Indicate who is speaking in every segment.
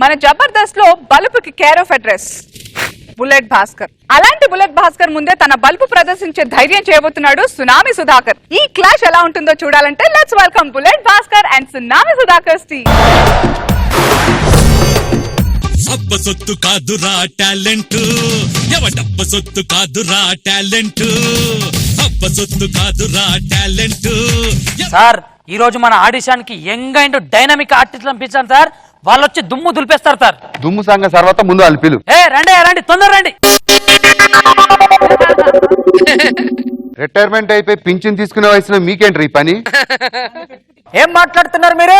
Speaker 1: మన జబర్దస్త్ లో బల్బుకి care of address bullet Bhaskar. అలాంటి బుల్లెట్ భాస్కర్ ముందే తన బల్బు ప్రదర్శించే ధైర్యం చేయబోతున్నాడు సునామీ సుధాకర్. ఈ క్లాష్ ఎలా ఉంటుందో చూడాలంటే let's welcome bullet Bhaskar and tsunami Sudhakar team.
Speaker 2: అబ్బ సొత్తు కాదురా టాలెంట్, ఎవడబ్బ సొత్తు కాదురా టాలెంట్, అబ్బ సొత్తు కాదురా టాలెంట్.
Speaker 3: సార్ ఈ రోజు మన ఆడిషన్ కి యంగ్ అండ్ డైనమిక్ ఆర్టిస్ట్ పంపించాను సార్. వాళ్ళు వచ్చి దుమ్ము దులిపేస్తారు సార్.
Speaker 4: దుమ్ము సంగ తర్వాత ముందు వాళ్ళు పిలు.
Speaker 3: రండి రండి తొందర రండి.
Speaker 4: రిటైర్మెంట్ అయిపోయి పింఛన్ తీసుకునే వయసులో మీకేంటి ఈ పని?
Speaker 3: ఏం మాట్లాడుతున్నారు మీరు?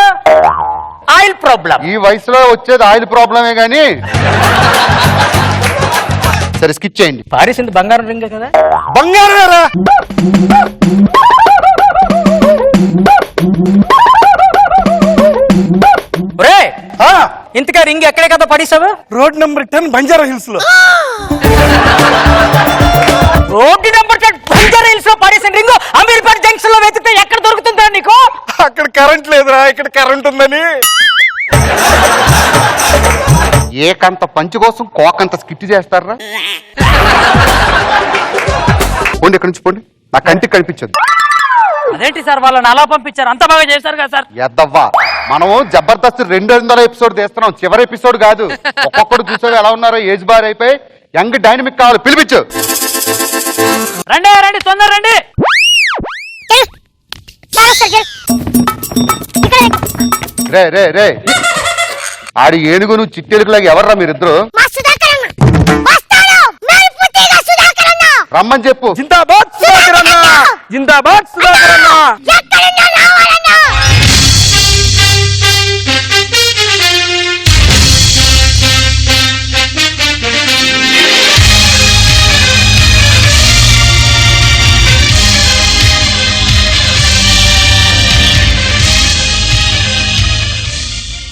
Speaker 3: Oil problem.
Speaker 4: ఈ వయసులో వచ్చేది ఆయిల్ ప్రాబ్లమే గానీ. సరే స్కిప్ చేయండి.
Speaker 3: పారేసింది బంగారం రింగ్ కదా.
Speaker 4: బంగారం
Speaker 3: ఇంతగా రింగ్ ఎక్కడే కదా పడేసావు?
Speaker 5: రోడ్ నెంబర్ 10 బంజారా హిల్స్ లో.
Speaker 3: రోడ్డు నెంబర్ 10 బంజారా హిల్స్ లో పడేసిన రింగ్ అమీర్పేట జంక్షన్ లో వెతికితే ఎక్కడ దొరుకుతుందా నీకు?
Speaker 5: అక్కడ కరెంట్ లేదురా, ఇక్కడ కరెంట్ ఉందని.
Speaker 4: ఏకంత పంచి కోసం కోకంత స్కిట్ చేస్తారా? పోండి ఇక్కడి నుంచి పోండి, నా కంటికి కనిపించదు.
Speaker 3: అదేంటి సార్ వాళ్ళని అలా పంపించారు? అంత బాగా చేశారు కదా సార్.
Speaker 4: ఎద్దవ్వా, మనం జబర్దస్త్ 200 ఎపిసోడ్ తీస్తున్నాం, చివరి ఎపిసోడ్ కాదు. ఒక్కొక్కడు చూసాడు ఎలా ఉన్నారో, ఏజ్ బార్ అయిపోయి యంగ్ డైనమిక్ కావాలి. పిలిపించు.
Speaker 3: రండి రండి తొందర రండి.
Speaker 4: రే రే రే, ఆడి ఏనుగు నువ్వు చిట్టెలుగులాగా ఎవర్రా మీరిద్దరు? రమ్మని చెప్పు.
Speaker 5: జిందాబాద్ సుధాకర్ అన్న, జిందాబాద్ సుధాకర్ అన్న.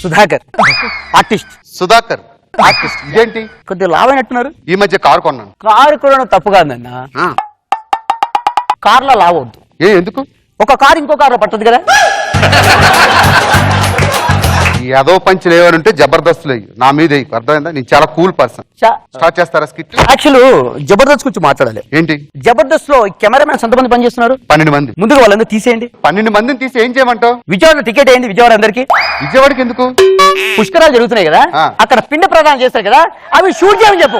Speaker 3: సుధాకర్ ఆర్టిస్ట్.
Speaker 4: సుధాకర్ ఆర్టిస్ట్. ఇదేంటి
Speaker 3: కొద్దిగా లావైనట్టున్నారు?
Speaker 4: ఈ మధ్య కారు కొన్నాను.
Speaker 3: కారు కూడా తప్పు కాదన్న. కార్లో లావద్దు.
Speaker 4: ఎందుకు?
Speaker 3: ఒక కారు ఇంకో కారులో పట్టదు కదా.
Speaker 4: ఈ అదో పంచి లేవనుంటే జబర్దస్త్ లేవు, నా మీద అర్థమైందా? నేను చాలా కూల్ పర్సన్. స్టార్ట్ చేస్తారా స్కిట్?
Speaker 3: యాక్చువల్ జబర్దస్త్ గురించి మాట్లాడాలి.
Speaker 4: ఏంటి
Speaker 3: జబర్దస్త్ లో కెమెరామెన్స్ ఎంతమంది పనిచేస్తున్నారు?
Speaker 4: 12 మంది.
Speaker 3: ముందుగా వాళ్ళందరూ తీసేయండి.
Speaker 4: 12 మందిని తీసి ఏం చేయమంటావు?
Speaker 3: విజయవాడ టికెట్ అయింది. విజయవాడ అందరికి.
Speaker 4: విజయవాడకి ఎందుకు?
Speaker 3: పుష్కరాలు జరుగుతున్నాయి కదా, అక్కడ పిండ ప్రదానం చేస్తారు కదా, అవి షూట్ చేయమని చెప్పు.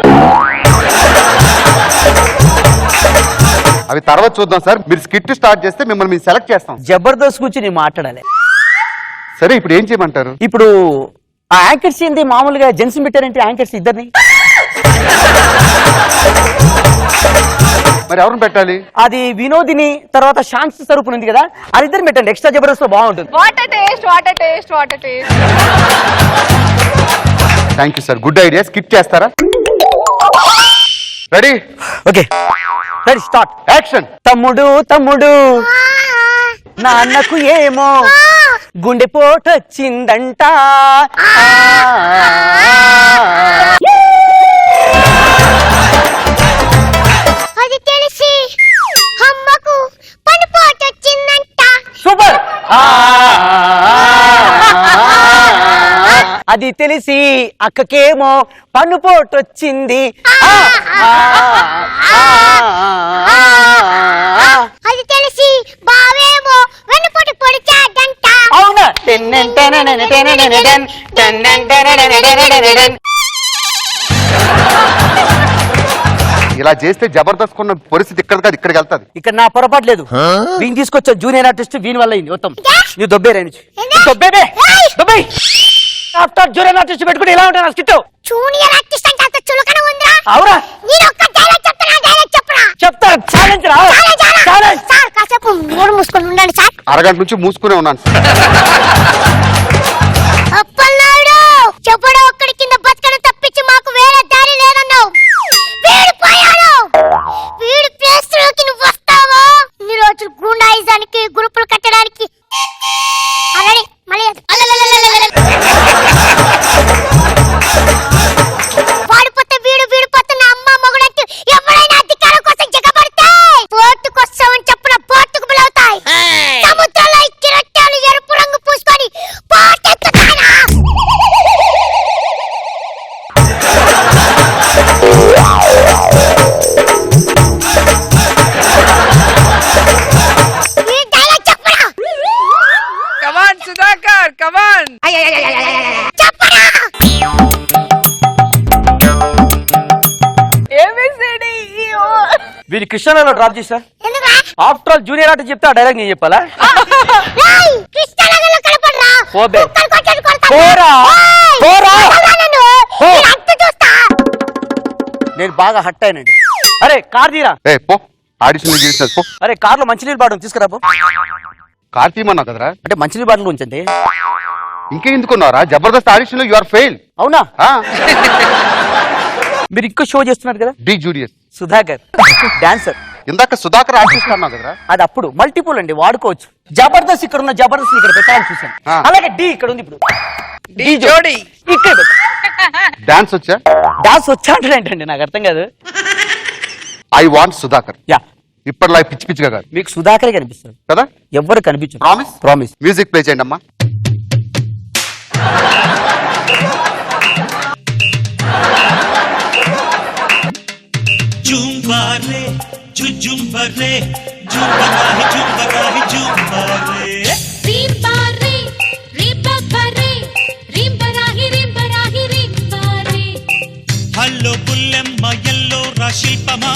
Speaker 4: అవి తర్వాత చూద్దాం సార్. మీరు స్కిట్ స్టార్ట్ చేస్తే మిమ్మల్ని మేము సెలెక్ట్ చేస్తాం.
Speaker 3: జబర్దస్త్ గురించి నేను మాట్లాడాలి.
Speaker 4: సరే ఇప్పుడు ఏం చేయమంటారు?
Speaker 3: ఇప్పుడు ఆ యాంకర్స్ ఏంటి, మామూలుగా జెంట్స్ పెట్టారంటే యాంకర్స్ ఇద్దరిని.
Speaker 4: మరి ఎవరిని పెట్టాలి?
Speaker 3: అది వినోదిని, తర్వాత శాంతి స్వరూప్ ఉంది కదా, అది ఇద్దరు పెట్టండి. ఎక్స్ట్రా జబర్దస్త్ లో బాగుంటుంది.
Speaker 4: Thank you sir, good idea. Skit చేస్తారా? Ready?
Speaker 3: Okay ready start.
Speaker 4: Action.
Speaker 3: తమ్ముడు తమ్ముడు నాన్నకు ఏమో గుండెపోటు వచ్చిందంట.
Speaker 6: అది తెలిసి అమ్మకు పనిపోటు వచ్చిందంట.
Speaker 3: సూపర్. అది తెలిసి అక్కకేమో పన్నుపోటు వచ్చింది.
Speaker 6: అది తెలిసి బావేమో వెన్నుపోటు పొడిచాడంట.
Speaker 3: అవునా?
Speaker 4: ఇలా చేస్తే జబర్దస్త్ కొన్న పరిస్థితి ఇక్కడ కాదు, ఇక్కడికి వెళ్తాది.
Speaker 3: ఇక్కడ నా పొరపాటు లేదు. వీని తీసుకొచ్చా జూనియర్ ఆర్టిస్ట్, వీని వల్ల అయింది మొత్తం. నువ్వు దొబ్బేరే దొబ్బే. ఆఫ్టర్ జూనియర్ ఆర్టిస్ట్ పెట్టుకుని ఇలా ఉంటాను స్కిట్.
Speaker 6: జూనియర్ ఆర్టిస్ట్ అంటే అంత చులకన ఉందా?
Speaker 3: అవురా?
Speaker 6: నేను ఒక్క డైలాగ్ చెప్తాను, డైలాగ్ చెప్పరా?
Speaker 3: చెప్తా. ఛాలెంజ్ రా.
Speaker 6: సార్ కాసేపు నోరు మూసుకొని ఉండండి సార్.
Speaker 4: అరగంట నుంచి మూసుకునే ఉన్నాను సార్.
Speaker 6: అప్పన్నాడు చెప్పడం ఒక్కడి కింద బతకడం తప్పించి మాకు వేరే దారి లేదన్నావు. వీడు పోయాడు. వీడి ప్లేస్ లోకి నువ్వు వస్తావా? ఇన్ని రోజులు గుండాయిజానికి గ్రూపులు కట్టడానికి అలానే మళ్ళీ వాడిపోతే వీడు పోతే నా అమ్మ మొగుడంటూ ఎవరైనా అధికారం కోసం జగబడితే పోర్టుకొస్తామని చెప్పిన పోర్టుకు బిలవుతాయి. సముద్రంలో కిరట్టాలు ఎరుపు రంగు పూసుకొని పోటెత్తుతానా?
Speaker 3: వీరి కృష్ణలో డ్రాప్ చేసా
Speaker 6: ఎందుకురా
Speaker 3: ఆఫ్టర్ ఆల్ జూనియర్ ఆర్టిస్ట్ చెప్తే ఆ డైలాగ్ నేను చెప్పాలా
Speaker 6: రేయ్ కృష్ణనగర్లో కనపడరా
Speaker 3: పోబే.
Speaker 6: కుక్కలు కొట్టేది కొడతా.
Speaker 3: పోరా.
Speaker 6: ఓయ్!
Speaker 3: పోరా.
Speaker 6: కొడతావా నన్ను?
Speaker 3: పో.
Speaker 6: నీ అంతు చూస్తా.
Speaker 3: నేను బాగా హట్ అయినండి. అరే కార్ తీరా.
Speaker 4: ఏ పో ఆడిషన్ చేసిన పో.
Speaker 3: అరే కార్లో మంచినీళ్ళు బాటం తీసుకురా పో.
Speaker 4: కార్ తీయమన్నావు కదరా,
Speaker 3: అంటే మంచినీళ్ళు బాటలు ఉంచండి.
Speaker 4: ఇంకెందుకున్నారా? జబర్దస్త్ ఆడిషన్ లో యు ఆర్ ఫెయిల్.
Speaker 3: అవునా మీరు ఇంకో షో చేస్తున్నారు కదా
Speaker 4: డి జూడియస్.
Speaker 3: సుధాకర్ డాన్సర్.
Speaker 4: ఇందాక సుధాకర్ ఆర్టిస్ట్ అన్నావు కదరా.
Speaker 3: అది అప్పుడు మల్టిపుల్ అండి, వాడుకోవచ్చు. జబర్దస్త్ ఇక్కడ ఉన్న జబర్దస్త్ ఇక్కడ పెట్టాలని చూసాను.
Speaker 4: ఆ.
Speaker 3: అలాగే డి ఇక్కడ ఉంది ఇప్పుడు.
Speaker 5: డి జోడి.
Speaker 3: ఇక్కడ
Speaker 4: డాన్స్ వచ్చా?
Speaker 3: డాన్స్ వచ్చా అంటే ఏంటండి నాకు అర్థం కాదు.
Speaker 4: I want Sudhakar.
Speaker 3: యా
Speaker 4: ఇప్పటిలా పిచ్చి పిచ్చిగా కాదు
Speaker 3: మీకు సుధాకరే కనిపిస్తారు,
Speaker 4: కదా.
Speaker 3: ఎవ్వరు కనిపించరు.
Speaker 4: ప్రామిస్.
Speaker 3: ప్రామిస్.
Speaker 4: మ్యూజిక్ ప్లే చేయండి అమ్మా.
Speaker 2: జుంబారే జుజుంబరే జుంబరాహి జుంబరాహి జుంబారే
Speaker 7: రింబారే రింబబరే రింబరాహి రింబరాహి రింబారే
Speaker 2: హల్లో బుల్లెమ్మ ఎల్లో రాశిల్పమా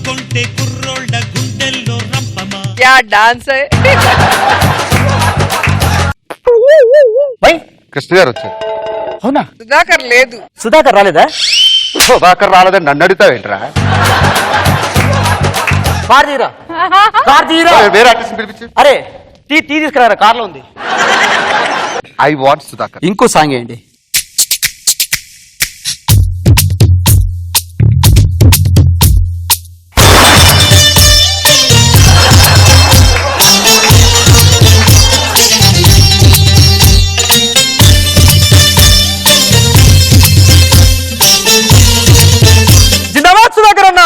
Speaker 2: కొంటే కుర్రోళ్ళ గుండెల్లో రంపమా.
Speaker 5: క్యా డాన్స్ హై.
Speaker 3: వై
Speaker 4: కృష్ణ గారు వచ్చారు.
Speaker 3: అవునా
Speaker 5: సుధాకర్ లేదు.
Speaker 3: సుధాకర్ రాలేదా?
Speaker 4: సుధాకర్ రాలేదని నన్ను అడుగుతావేంట్రా?
Speaker 3: కార్ తీరా. కార్ తీరా.
Speaker 4: వేరే ఆర్టిస్ట్ పిలిపించి.
Speaker 3: అరే టీ తీసుకురారా, కార్లో ఉంది.
Speaker 4: I want Sudhakar.
Speaker 3: ఇంకో సాంగ్ ఏంటి? జిందాబాద్ సుధాకర్ అన్న.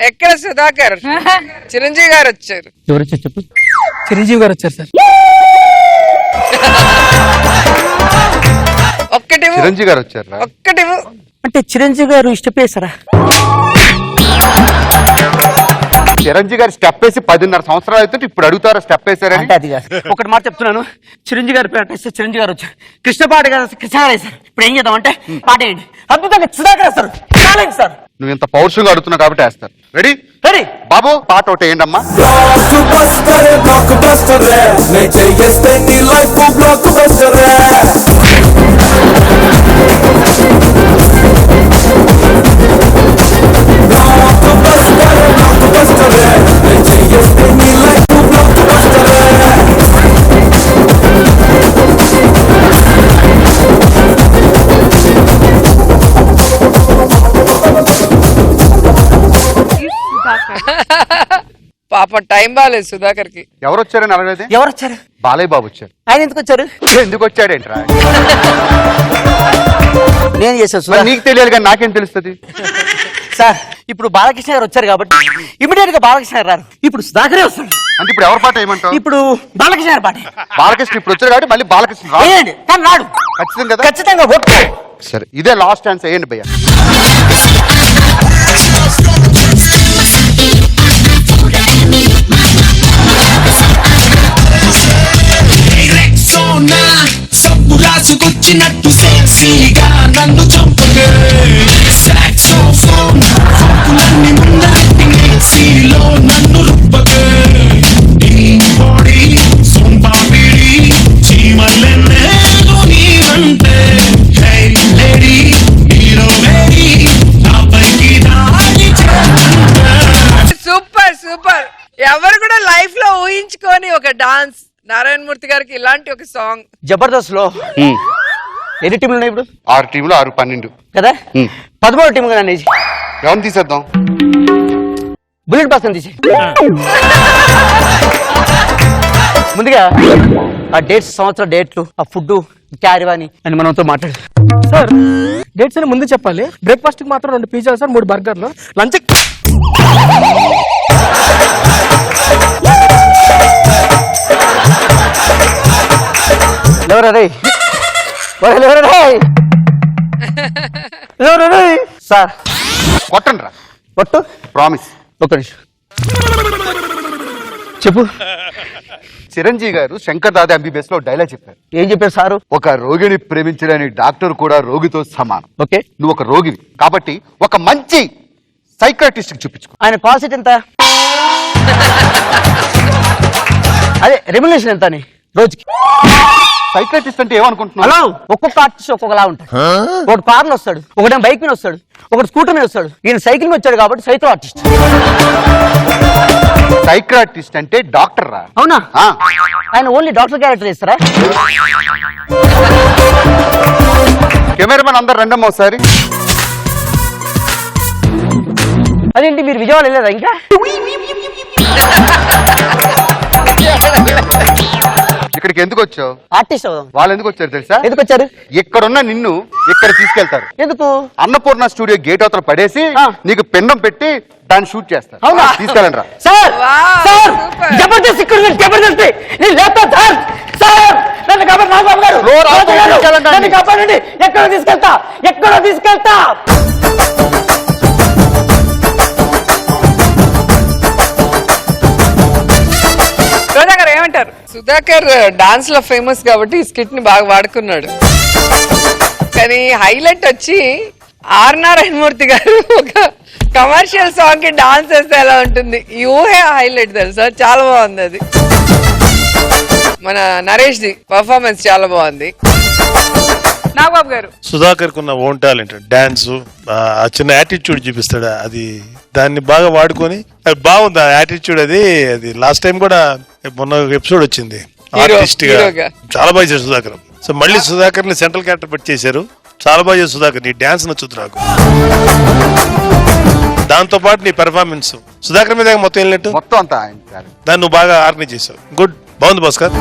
Speaker 5: ఎక్కడ సుధాకర్? చిరంజీవి గారు వచ్చారు.
Speaker 3: ఎవరు వచ్చారు చెప్పు.
Speaker 8: చిరంజీవి గారు వచ్చారు సార్.
Speaker 5: ఒక్కటివు
Speaker 4: చిరంజీవి గారు వచ్చారా?
Speaker 5: ఒక్కటివు.
Speaker 3: అంటే చిరంజీవి గారు ఇష్టపేశారా?
Speaker 4: చిరంజీవి గారు స్టెప్ వేసి 10.5 సంవత్సరాలు అయితే ఇప్పుడు అడుగుతారా స్టెప్ వేసారని?
Speaker 3: అంటే అది కాదు. ఒకటి మాట చెప్తున్నాను, చిరంజీవి గారు పేట వేస్తే చిరంజీవి గారు వచ్చారు, కృష్ణ పాట గారు కృష్ణ గారు వేశారు. ఇప్పుడు ఏం చేద్దాం అంటే పాట వేయండి, అద్భుతంగా సుధాకర్ వేస్తారు. Challenge sir.
Speaker 4: నువ్వు ఇంత పౌరుషంగా అడుగుతున్నావు కాబట్టి వేస్తారు. Ready
Speaker 3: ready.
Speaker 4: బాబు పాట ఒకటి వేయండి అమ్మా.
Speaker 5: పాపం టైం బాగాలేదు సుధాకర్ కి.
Speaker 4: ఎవరు వచ్చారని అడగలేదే?
Speaker 3: ఎవరు వచ్చారు?
Speaker 4: బాలయ్య బాబు వచ్చారు.
Speaker 3: ఆయన ఎందుకు వచ్చారు?
Speaker 4: ఎందుకు వచ్చాడేంట్రా?
Speaker 3: నేను చేశాను
Speaker 4: మరి
Speaker 3: సుధా.
Speaker 4: నీకు తెలియాలి కానీ నాకేం తెలుస్తుంది?
Speaker 3: సార్ ఇప్పుడు బాలకృష్ణ గారు వచ్చారు కాబట్టి ఇమీడియట్ గా బాలకృష్ణ గారు రారు, ఇప్పుడు సుధాకరే వస్తాడు.
Speaker 4: అంటే ఇప్పుడు ఎవరి పాట ఏమంటావు?
Speaker 3: ఇప్పుడు బాలకృష్ణ గారి పాట
Speaker 4: బాలకృష్ణ ఇప్పుడు వచ్చారు కాబట్టి మళ్ళీ బాలకృష్ణ రాడు.
Speaker 3: వేయండి. కానీ రాడు
Speaker 4: ఖచ్చితంగా కదా?
Speaker 3: ఖచ్చితంగా ఒట్టు.
Speaker 4: సరే ఇదే లాస్ట్ ఛాన్స్ వేయండి భయ్య.
Speaker 2: రెక్సోనా సబ్బు రాసుకొచ్చినట్టు సెక్సీగా నన్ను చంపగే సాక్సోఫోన్ ఫోకులన్నీ ముందరెట్టి మిక్సీలో నన్ను రుబ్బగే నీ బాడీ సోంపాపిడి చీమలెన్నేదో నీవంటే హే లేడీ హీరో లేడీ నాపైకి దాడి చేస్తుంటే.
Speaker 5: Super super. ఎవరు కూడా లైఫ్ లో ఊహించుకొని ఒక డాన్స్. నారాయణమూర్తి గారికి ఇలాంటి ఒక సాంగ్.
Speaker 3: జబర్దస్త్ లో ఎన్ని టీంలు ఉన్నాయి ఇప్పుడు?
Speaker 4: 6 టీంలు 6 12
Speaker 3: కదా 13 టీం కదా అనేసి
Speaker 4: ఎవరిని తీసేద్దాం?
Speaker 3: బుల్లెట్ బాస్ తీసి ముందుగా ఆ డేట్స్, సంవత్సరం డేట్లు, ఆ ఫుడ్ క్యారీవాని అని మనతో మాట్లాడు.
Speaker 8: సార్ డేట్స్ అని ముందు చెప్పాలి. బ్రేక్ఫాస్ట్ కి మాత్రం 2 పిజ్జాలు సార్, 3 బర్గర్లు. లంచ్
Speaker 3: ఎవరే సార్
Speaker 4: కొట్టండి రా.
Speaker 3: ఒట్టు
Speaker 4: ప్రామిస్.
Speaker 3: ఒక్క నిమిషం చెప్పు.
Speaker 4: చిరంజీవి గారు శంకర్ దాదా ఎంబీబీఎస్ లో డైలాగ్ చెప్పారు.
Speaker 3: ఏం చెప్పారు సారు?
Speaker 4: ఒక రోగిని ప్రేమించడానికి డాక్టర్ కూడా రోగితో సమానం.
Speaker 3: ఓకే
Speaker 4: నువ్వు ఒక రోగివి కాబట్టి ఒక మంచి సైకాట్రిస్ట్ కి చూపించుకో.
Speaker 3: ఆయన కాల్ సీట్ ఎంత? అదే రెమ్యునరేషన్ ఎంత అని రోజుకి?
Speaker 4: సైకాట్రిస్ట్ అంటే ఏమనుకుంటున్నావు?
Speaker 3: హలో, ఒక్కొక్క ఆర్టిస్ట్ ఒక్కొక్కలా ఉంటాడు. ఒకటి కార్లో వస్తాడు, ఒకటి బైక్ మీద వస్తాడు, ఒకటి స్కూటర్ మీద వస్తాడు. ఈయన సైకిల్ మీద వచ్చాడు కాబట్టి సైకిల్ ఆర్టిస్ట్.
Speaker 4: సైకాట్రిస్ట్ అంటే డాక్టర్ రా.
Speaker 3: అవునా?
Speaker 4: ఆ.
Speaker 3: ఆయన ఓన్లీ డాక్టర్ క్యారెక్టర్ ఇస్తారా?
Speaker 4: కెమెరామెన్ అందరు రండమ్మ ఒకసారి.
Speaker 3: అదేంటి మీరు విజయవాడ వెళ్ళలేదా ఇంకా?
Speaker 4: ఇక్కడికి ఎందుకు వచ్చావు?
Speaker 3: ఆర్టిస్ట్ అవుదాం.
Speaker 4: వాళ్ళు ఎందుకు వచ్చారు తెలుసా?
Speaker 3: ఎందుకు వచ్చారు?
Speaker 4: ఇక్కడున్న నిన్ను ఇక్కడ తీసుకెళ్తారు.
Speaker 3: ఎందుకు?
Speaker 4: అన్నపూర్ణ స్టూడియో గేట్ అవతల పడేసి
Speaker 3: ఆ.
Speaker 4: నీకు పెండం పెట్టి దాన్ని షూట్ చేస్తారు.
Speaker 3: అవునా?
Speaker 4: తీసుకెళ్ళండి రా.
Speaker 3: Sir
Speaker 5: wow,
Speaker 3: sir
Speaker 5: super.
Speaker 3: Jabardasth ఇక్కడ ఉంది, జబర్దస్త్ నేను లేస్తా సార్. సార్ నన్ను కాపాడు నాగబాబు గారు.
Speaker 4: ఫ్లోర్ ఆఫ్
Speaker 3: రాజు గారు,
Speaker 4: తీసుకెళ్ళండి.
Speaker 3: నన్ను కాపాడండి. ఎక్కడో తీసుకెళ్తా, ఎక్కడో తీసుకెళ్తా.
Speaker 1: రోజా గారు ఏమంటారు?
Speaker 5: సుధాకర్ డాన్స్ లో ఫేమస్ కాబట్టి ఈ స్కిట్ ని బాగా వాడుకున్నాడు. కానీ హైలైట్ వచ్చి ఆర్ నారాయణమూర్తి గారు ఒక కమర్షియల్ సాంగ్ కి డాన్స్ వేస్తే ఎలా ఉంటుంది, ఈ ఊహే హైలైట్ తెలుసా. చాలా బాగుంది అది. మన నరేష్ ది పర్ఫార్మెన్స్ చాలా బాగుంది.
Speaker 1: నాగబాబు గారు
Speaker 9: సుధాకర్ కున్న ఓన్ టాలెంట్ డాన్స్, ఆ చిన్న యాటిట్యూడ్ చూపిస్తాడు, అది దాన్ని బాగా వాడుకొని అది బాగుంది. ఆ యాటిట్యూడ్ అది లాస్ట్ టైం కూడా మొన్న ఎపిసోడ్ వచ్చింది ఆర్టిస్ట్ గా,
Speaker 5: హీరోగా.
Speaker 9: చాలా బాగా చేశారు సుధాకర్. సో మళ్ళీ సుధాకర్ ని సెంట్రల్ క్యారెక్టర్ పెట్టి చేశారు, చాలా బాగా చేశారు సుధాకర్. నీ డాన్స్ నచ్చుద్దు నాకు, దాంతో పాటు నీ పెర్ఫార్మెన్స్ సుధాకర్ మీద మొత్తం వెళ్ళినట్టు
Speaker 4: మొత్తం అంతా ఆయన కాదు.
Speaker 9: దాన్ని నువ్వు బాగా ఆర్గనైజ్ చేసావు. గుడ్, బాగుంది భాస్కర్.